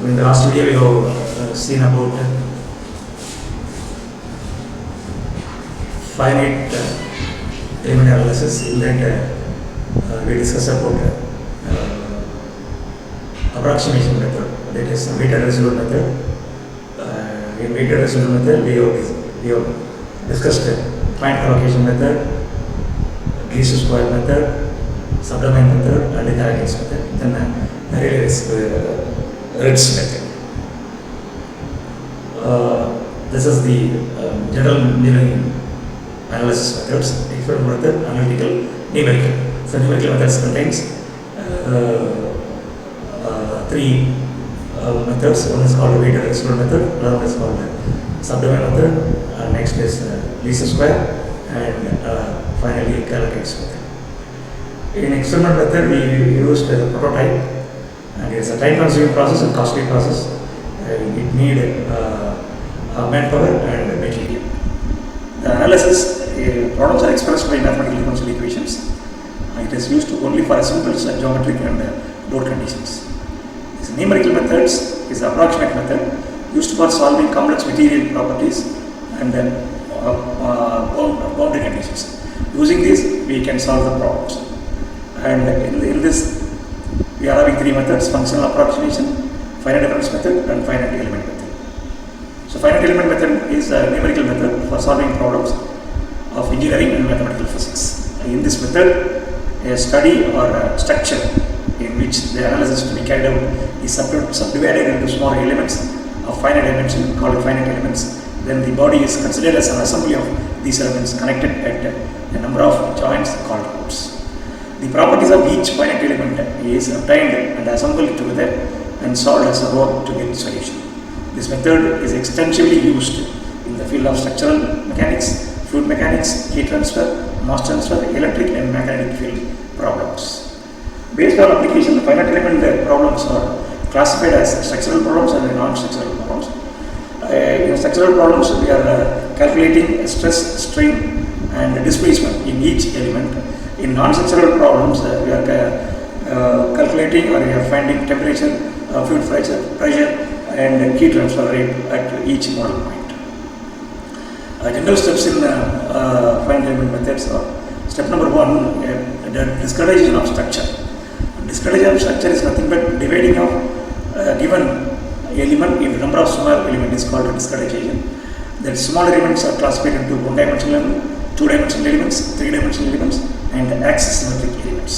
in the last video, we have seen about finite element analysis. In that, we discussed about approximation method, that is weighted residual method. In weighted residual method, we have discussed point allocation method, least square method, subdomain method, and inheritance method. Then Ritz method. This is the general engineering analysis methods. Experimental method, analytical, numerical. So numerical methods contains three methods. One is called weighted residual method, another one is called subdomain method, and next is least square, and finally Calculus method. In experimental method, we used the prototype, and it's a time-consuming process and costly process. It needs manpower and material. The analysis problems are expressed by mathematical differential equations. It is used only for simple geometric and load conditions. This numerical methods is the approximate method used for solving complex material properties and boundary conditions. Using this, we can solve the problems. And in this, we are having three methods: functional approximation, finite difference method, and finite element method. So finite element method is a numerical method for solving problems of engineering and mathematical physics. In this method, a study or a structure in which the analysis to be carried out is subdivided into small elements of finite dimension called finite elements. Then the body is considered as an assembly of these elements connected at a number of joints called nodes. The properties of each finite element is obtained and assembled together and solved as a whole to get solution. This method is extensively used in the field of structural mechanics, fluid mechanics, heat transfer, mass transfer, electric and magnetic field problems. Based on application, finite element problems are classified as structural problems and non-structural problems. In structural problems, we are calculating stress, strain, and displacement in each element. In non-structural problems, we are calculating or we are finding temperature, fluid pressure, and heat transfer rate at each model point. General steps in finite element methods are: step number one, the discretization of structure. Discretization of structure is nothing but dividing of given element into number of small elements is called discretization. The smaller elements are classified into one-dimensional element, two-dimensional elements, three-dimensional elements, and axis symmetric elements.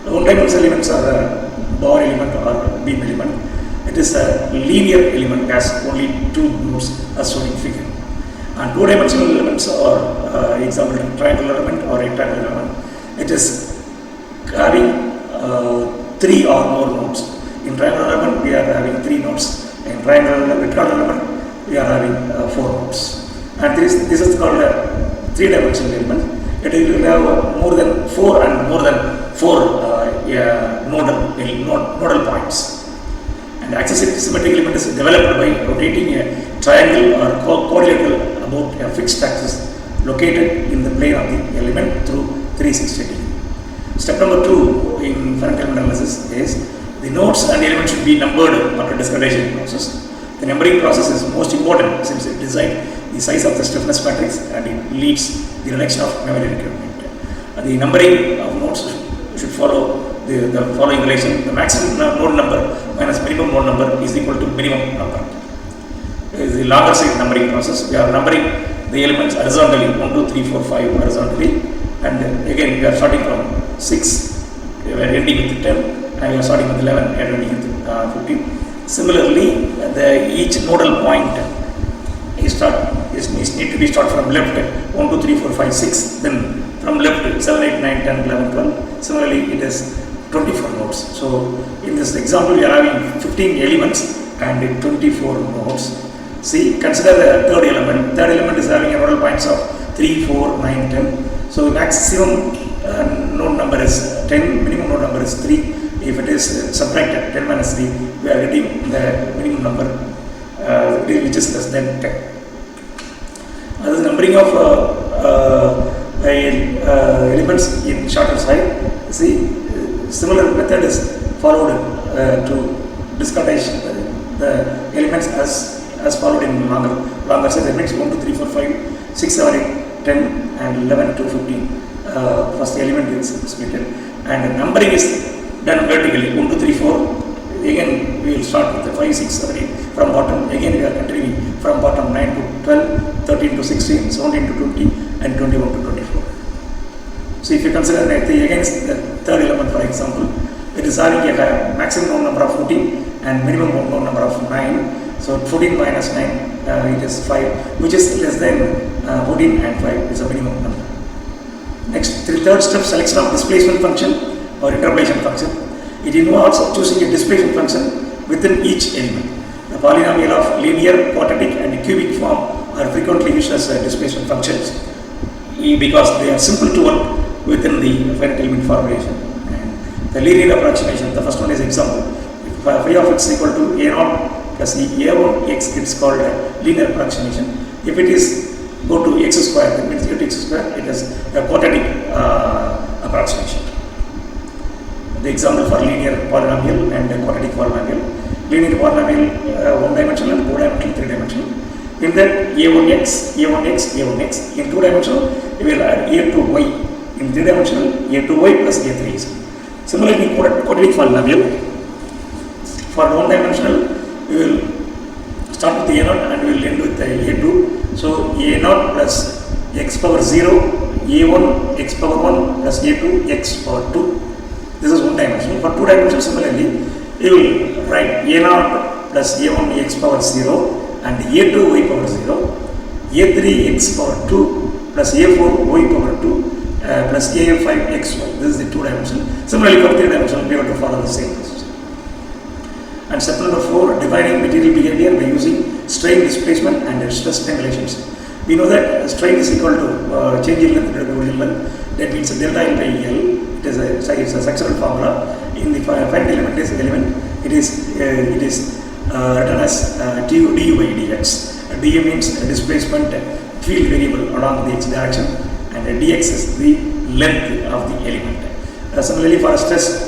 The one-dimensional elements are bar element or beam element. It is a linear element, has only two nodes as shown in figure. And two-dimensional elements are example triangular element or rectangular element. It is having three or more nodes. In triangular element, we are having three nodes. In rectangular element, we are having four nodes. And this is called a three-dimensional element. It will have more than four nodal points. And axis symmetric element is developed by rotating a triangle or quadrilateral about a fixed axis located in the plane of the element through 360 degrees. Step number two in finite element analysis is the nodes and elements should be numbered after discretization process. The numbering process is most important since it decides the size of the stiffness matrix and it leads the reduction of memory requirement. The numbering of nodes should follow the following relation: the maximum node number minus minimum node number is equal to minimum number. It is the longer side numbering process. We are numbering the elements horizontally 1, 2, 3, 4, 5 horizontally, and again we are starting from 6, we are ending with 10, and we are starting with 11 and ending with 15. Similarly, each nodal point is need to be started from left 1, 2, 3, 4, 5, 6, then from left 7, 8, 9, 10, 11, 12. Similarly, it is 24 nodes. So in this example, we are having 15 elements and 24 nodes. See, consider the third element. Third element is having a nodal points of 3, 4, 9, 10. So maximum node number is 10, minimum node number is 3. If it is subtracted 10 minus 3, we are getting the minimum number which is less than 10. The numbering of elements in shorter side. See, similar method is followed to discretize the elements as followed in longer set. That means 1, 2, 3, 4, 5, 6, 7, 8, 10 and 11 to 15. First element is split, and numbering is done vertically. 1, 2, 3, 4. Again we will start with the 5, 6, 7, 8 from bottom. Again we are continuing from bottom 9 to 12, 13 to 16, 17 to 20 and 21 to 24. So if you consider that against the third element, for example, it is having a maximum number of 14 and minimum number of 9. So 14 minus 9 it is 5, which is less than 14 and 5 is a minimum number. Next, third step, selection of displacement function or interpolation function. It involves choosing a displacement function within each element. The polynomial of linear, quadratic and cubic form are frequently used as displacement functions because they are simple to work within the finite element formulation. And the linear approximation, the first one is example. If phi of x equal to a0 plus a1 x, it's called a linear approximation. If it is go to x square, that means x square, it is a quadratic approximation. The example for linear polynomial and quadratic polynomial. Linear polynomial 1 dimensional, 2 dimensional, 3 dimensional. In that a1x, a1x, a1x. In 2 dimensional, we will add a2y. In 3 dimensional, a2y plus a3. Similarly, in quadratic polynomial, for 1 dimensional, we will start with a0 and we will end with a2. So a0 plus x power 0, a1 x power 1 plus a2 x power 2. This is 1 dimensional. For 2 dimensional, similarly, you will write a0 plus a1 x power 0 and a2 y power 0, a3 x power 2 plus a4 y power 2 plus a5 xy. This is the 2 dimensional. Similarly, for 3 dimensional, we have to follow the same process. And step number 4, defining material behavior by using strain, displacement and stress strain relations. We know that strain is equal to change in length divided by original length. That means delta L by L. It is a sectional formula. In the finite element it is written as du by dx. Du means displacement field variable along the x direction, and dx is the length of the element. Similarly, for stress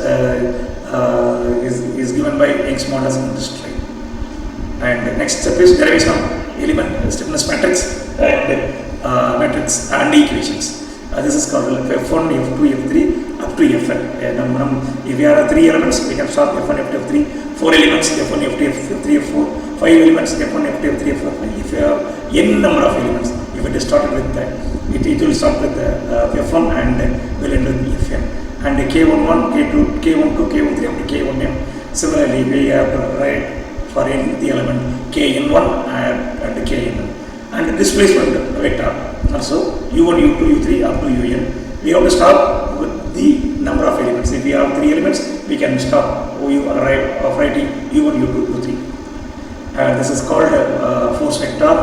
is given by Young's modulus in the strain. And next step is derivation of element stiffness matrix and equations. This is called F1, F2, F3 up to Fn. If we have 3 elements, we can start F1, F2, F3. 4 elements, F1, F2, F3, F4. 5 elements, F1, F2, F3, F4. If you have n number of elements, if it is started with that, it will start with F1 and will end with Fn. And K11, K2, K12, K13 up to K1m. Similarly, we have to write for the element Kn1 and Kn. And displacement vector also u1, u2, u3 up to un. We have to start with the number of elements. If we have 3 elements, we can stop you arrive of writing u1, u2, u3. And this is called force vector,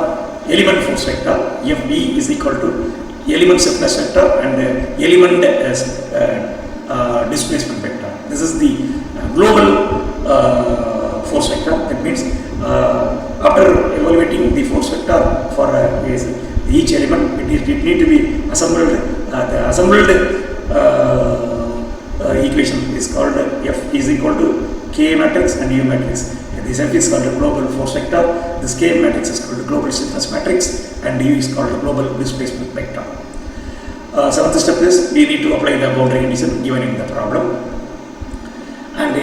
element force vector. Fv is equal to element stiffness vector and element displacement vector. This is the global force vector. That means after evaluating the force vector for each element, it need to be assembled. The assembled equation is called F is equal to K matrix and U matrix. This F is called the global force vector. This K matrix is called the global stiffness matrix, and U is called the global displacement vector. Seventh step is we need to apply the boundary condition given in the problem, and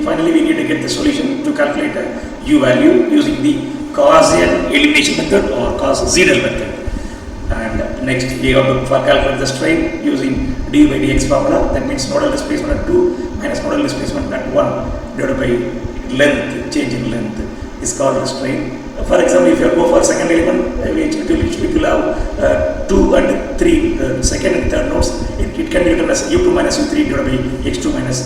finally we need to get the solution to calculate U value using the Gaussian elimination method or Gauss-Seidel method. And next we have to calculate the strain using du by dx formula. That means nodal displacement at 2 minus nodal displacement at 1 divided by length, change in length is called the strain. For example, if you go for second element, it will have 2 and 3 second and third nodes. It can be written as u2 minus u3 divided by x2 minus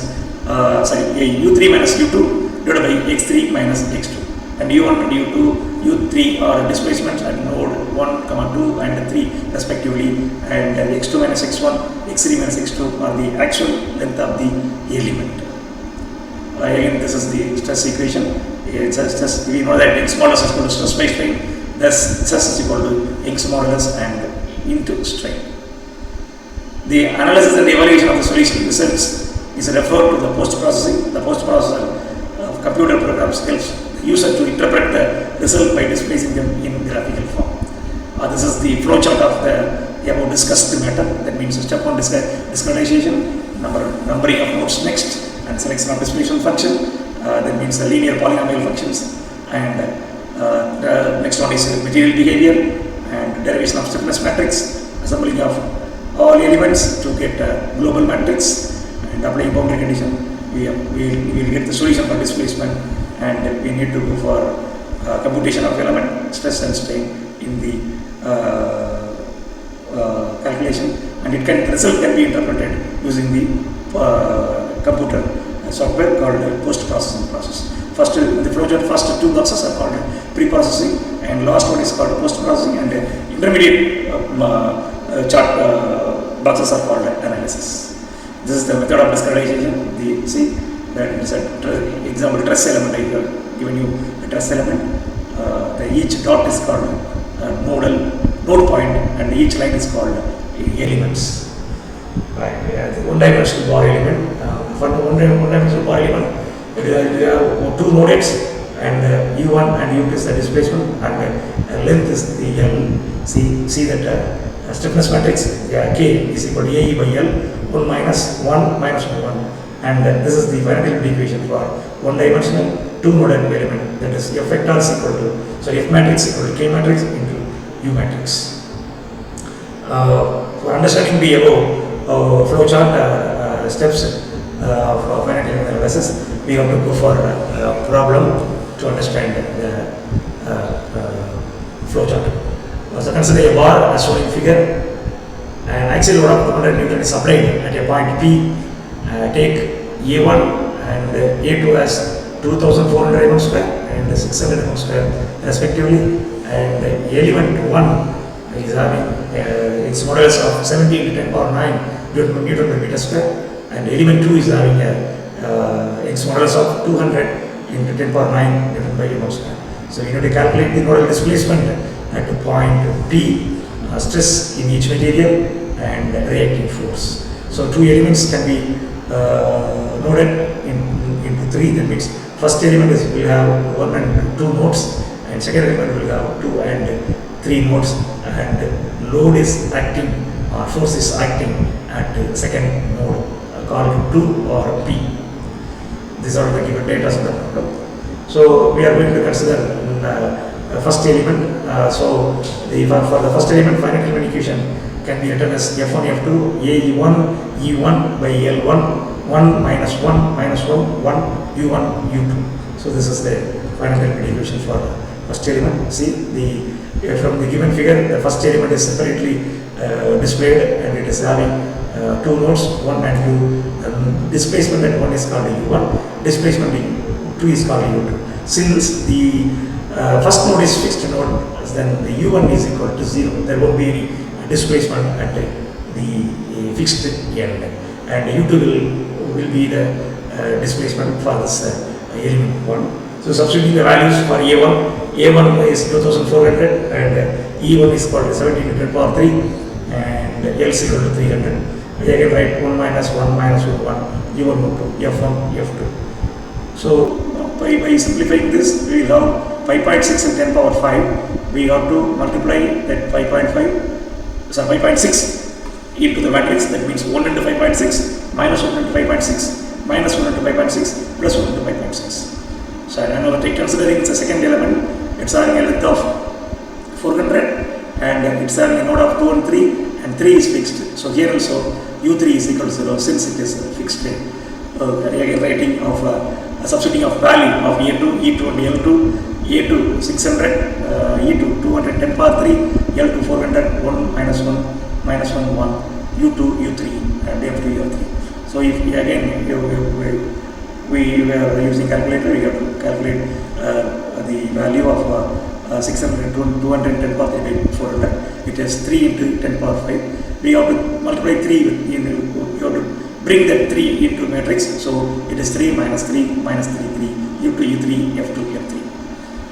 u3 minus u2 divided by x3 minus x2. And u1 and u2, u3 are displacements at node 1, 2 and 3 respectively, and x2 minus x1, x3 minus x2 are the actual length of the element. Again, this is the stress equation. It's just we know that Young's modulus is equal to stress by strain. Thus, stress is equal to Young's modulus and into strain. The analysis and evaluation of the solution results is referred to the post processing. The post processor computer programs helps the user to interpret the result by displacing them in graphical form. This is the flowchart of the above discussed matter. That means step 1 discretization, numbering of nodes next, and selection of displacement function. That means the linear polynomial functions, and the next one is material behavior and derivation of stiffness matrix, assembling of all elements to get a global matrix, and applying boundary condition. We will get the solution for displacement, and we need to go for computation of element stress and strain in the calculation, and the result can be interpreted using the computer software called post-processing process. First, in the flowchart, first 2 boxes are called pre-processing, and last one is called post-processing, and intermediate chart boxes are called analysis. This is the method of discretization. See that is an example truss element. I have given you a truss element. Each dot is called node point, and each line is called elements. Right. The one-dimensional bar element. For the one-dimensional bar element, you have 2 nodes, and U1 and U2 is the displacement, and length is the L. See that stiffness matrix K is equal to AE by L, 1 minus 1 minus 1, and this is the Finite equation for one-dimensional 2-node element. That is F vector is equal to, F matrix equal to K matrix into U matrix. For understanding the above flowchart steps of finite element analysis, we have to go for a problem to understand the flowchart. So consider a bar as shown in figure. An axial load of 200 Newton is applied at a point P. Take A1 and A2 as 2400 mm square and 600 mm square respectively, and element 1 is having its modulus of 70 into 10 power 9 Newton per meter square, and element 2 is having its modulus of 200 into 10 power 9 Newton per mm square. So we need to calculate the nodal displacement at the point P, stress in each material, and reacting force. So 2 elements can be noded into 3. That means first element will have 1 and 2 nodes, and second element will have 2 and 3 nodes, and load is acting or force is acting at the second node called 2 or P. These are the given data of the problem. So we are going to consider first element. For the first element, finite element equation can be written as F1 F2 AE1 E1 by L1 1 minus 1 minus 1 1 U1 U2. So this is the finite element equation for first element. See from the given figure, the first element is separately displayed, and it is having 2 nodes 1 and 2. Displacement at 1 is called U1. Displacement in 2 is called U2. Since the first node is fixed node, then the U1 is equal to 0. There won't be any displacement at the fixed end, and U2 will be the displacement for this element 1. So substituting the values for A1 is 2400, and E1 is equal to 70 to 10 power 3, and L is equal to 300. We again write 1 minus 1 minus 1 U1 U2 F1 F2. So by simplifying this, we will have 5.6 and 10 power 5. We have to multiply that 5.6 into the matrix. That means 1 into 5.6 minus 1 into 5.6 minus 1 into 5.6 plus 1 into 5.6. So now considering it's a second element, it's having a length of 400, and it's having a node of 2 and 3, and 3 is fixed. So here also U3 is equal to 0 since it is fixed. Again writing of substituting of value of A2, E2 and L2. A2 600, E2 210 power 3, L2 400, 1 minus 1 minus 1 1, U2 U3 and F2 U3. So if again we were using calculator, we have to calculate the value of 600 210 power 3 by 400. It is 3 into 10 power 5. We have to multiply 3 we have to bring that 3 into matrix. So it is 3 minus 3 minus 3 3, U2 U3 F2 F3.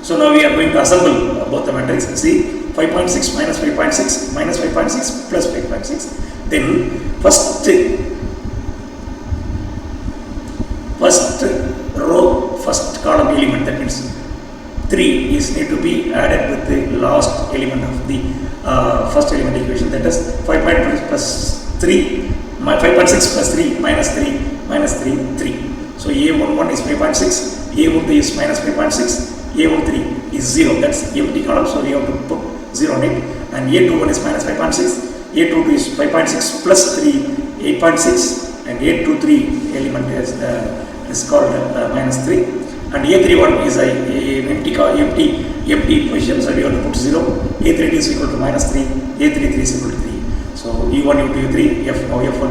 So now we are going to assemble both the matrix. See 5.6 minus 5.6 minus 5.6 plus 5.6. Then first row, first column element, that means 3 is need to be added with the last element of the first element equation, that is 5.6 plus 3 minus 3 minus 3 3. So A11 is 5.6, A12 is minus 5.6, A13 is 0, that's empty column, so we have to put 0 on it, and A21 is minus 5.6, A22 is 5.6 plus 3 8.6, and A23 element is called minus 3, and A31 is empty position, so we have to put 0, A32 is equal to minus 3, A33 is equal to 3. So U1, U2, U3, F1, U2,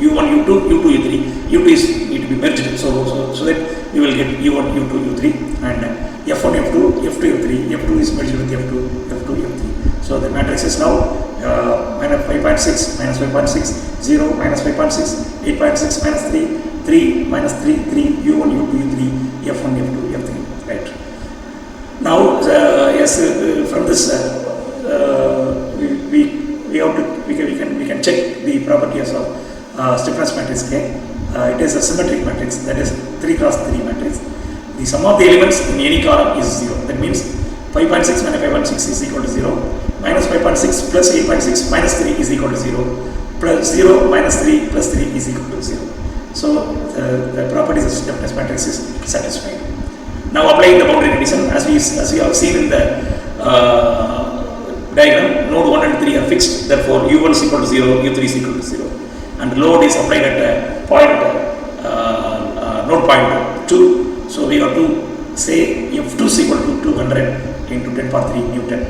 U1, U2, U2, U3, U2 is need to be merged, so that we will get U1, U2, U3, and F1, F2, F2, F3, F2 is merged with F2, F2, F3. So the matrix is now minus 5.6, minus 5.6, 0, minus 5.6, 8.6, minus 3, 3, minus 3, 3, U1, U2, U3, F1, F2, F3, right. Now, yes, from this, we can check the properties of stiffness matrix K. It is a symmetric matrix, that is 3 cross 3 matrix. The sum of the elements in any column is 0. That means 5.6 minus 5.6 is equal to 0. Minus 5.6 plus 8.6 minus 3 is equal to 0. Plus 0 minus 3 plus 3 is equal to 0. So the properties of stiffness matrix is satisfied. Now applying the boundary condition, as we have seen in the diagram, node 1 and 3 are fixed, therefore U1 is equal to 0, U3 is equal to 0, and load is applied at node point 2, so we have to say F2 is equal to 200 into 10 power 3 Newton,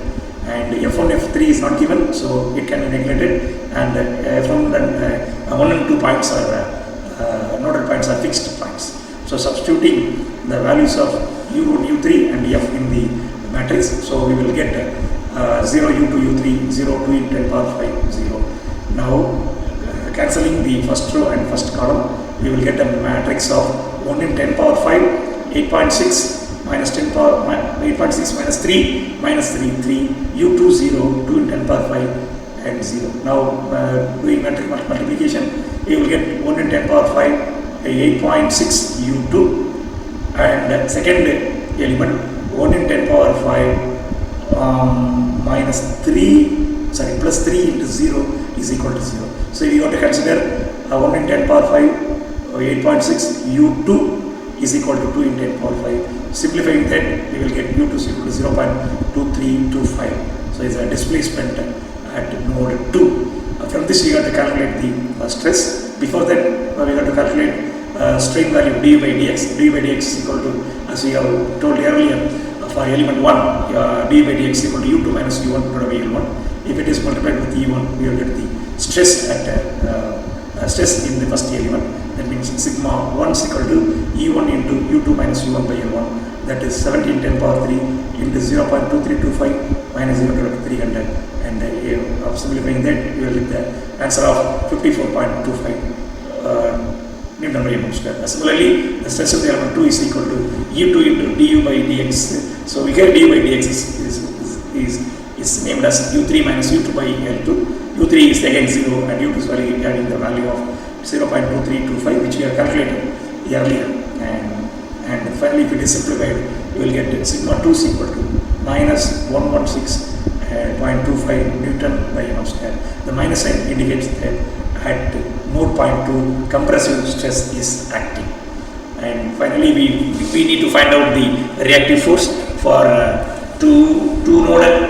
and F1, F3 is not given, so it can be neglected, and F1 and 1 and 2 points are nodal points are fixed points. So substituting the values of U1, U3 and F in the matrix, so we will get 0 U2 U3, 0 2 in 10 power 5, 0. Now cancelling the first row and first column, we will get a matrix of 1 in 10 power 5, 8.6 minus 10 power 8.6 minus 3 minus 3, 3, U2 0, 2 in 10 power 5 and 0. Now doing matrix multiplication, we will get 1 in 10 power 5, 8.6 U2, and second element 1 in 10 power 5 minus 3, sorry, plus 3 into 0 is equal to 0. So we have to consider 1 in 10 power 5, 8.6 U2 is equal to 2 in 10 power 5. Simplifying that, we will get U2 is equal to 0.2325. So it's a displacement at node 2. From this we have to calculate the stress. Before that, we have to calculate strain value du by dx. Du by dx is equal to, as we have told earlier, for element 1, du by dx is equal to U2 minus U1 divided by L1. If it is multiplied with E1, we will get the stress at stress in the first element. That means sigma 1 is equal to E1 into U2 minus U1 by L1. That is 17 10 power 3 into 0.2325 minus 0 to 300. And simplifying that, we will get the answer of 54.25 Newton by mm square. Similarly, the stress of the element 2 is equal to U2 into du by dx. So we get du by dx is named as U3 minus U2 by L2. U3 is again 0 and U2 is having the value of 0.2325, which we have calculated earlier. And finally, if it is simplified, we will get sigma 2 is equal to minus 116.25 Newton by mm square. The minus sign indicates that at node point 2, compressive stress is acting. And finally, we need to find out the reactive force for two nodal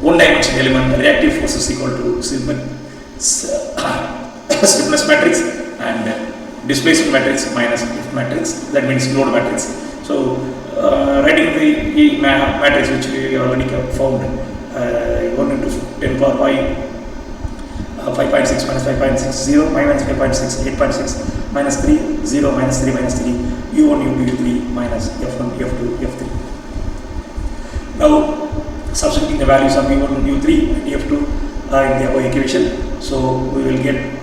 one-dimensional element. Reactive force is equal to stiffness matrix and displacement matrix minus F matrix. That means node matrix. So writing the matrix which we already found, 1 into 10 power 5. 5.6 minus 5.6, 0, minus 5.6, 8.6, minus 3, 0, minus 3, minus 3, U1, U2, U3, minus F1, F2, F3. Now, substituting the values of U1, U3, and F2 in the above equation, so we will get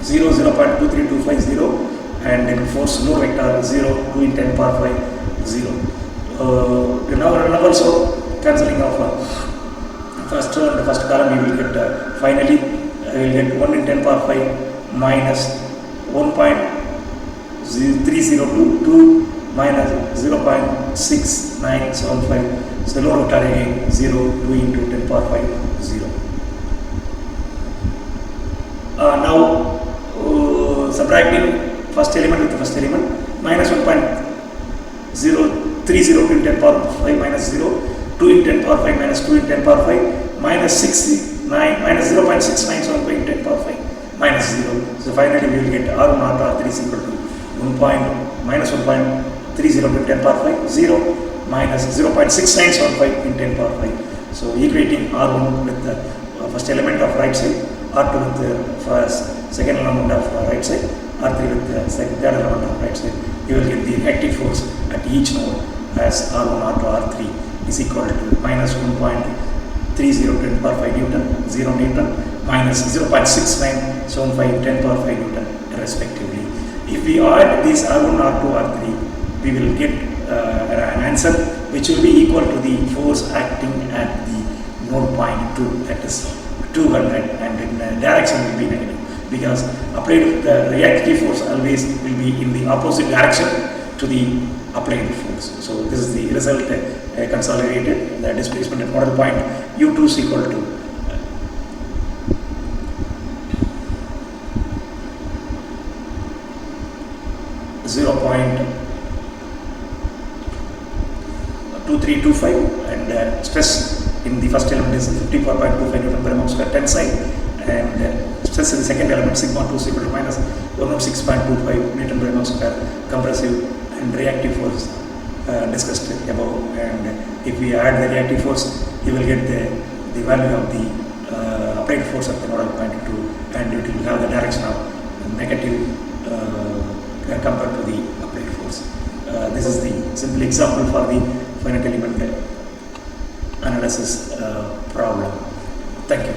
0, 0.23250, and then force load vector 0, 2 in 10 power 5, 0. Now also cancelling of first column, we will get finally we will get 1 in 10 power 5 minus 1.3022 minus 0.6975. So low rotor again 0, 2 into 10 power 5, 0. Now subtracting first element with the first element, minus 1.030 in 10 power 5 minus 0, 2 in 10 power 5 minus 2 in 10 power 5, minus 69, minus 0.6975 in 10 power 5, minus 0. So finally we will get R1 R2 R3 is equal to minus 1.30 in 10 power 5, 0, minus 0.6975 in 10 power 5. So equating R1 with the first element of right side, R2 with the second element of right side, R3 with the third element of right side, you will get the reactive force at each node as R1, R2, R3 is equal to minus 1.30 10 power 5 Newton, 0 Newton, minus 0.6975 10 power 5 Newton respectively. If we add these R1, R2, R3, we will get an answer which will be equal to the force acting at the node point 2, that is 200, and in direction will be negative, because applied the reactive force always will be in the opposite direction to the applied force. So this is the result consolidated. The displacement at model point U2 is equal to 0.2325, and stress in the first element is 54.25 Newton per mm square tensile, and stress in the second element sigma 2 is equal to minus 106.25 Newton per mm square compressive and reactive force discussed above. And if we add the reactive force, you will get the value of the applied force at the nodal point 2, and it will have the direction of negative compared to the applied force. This is the simple example for the finite element analysis problem. Thank you.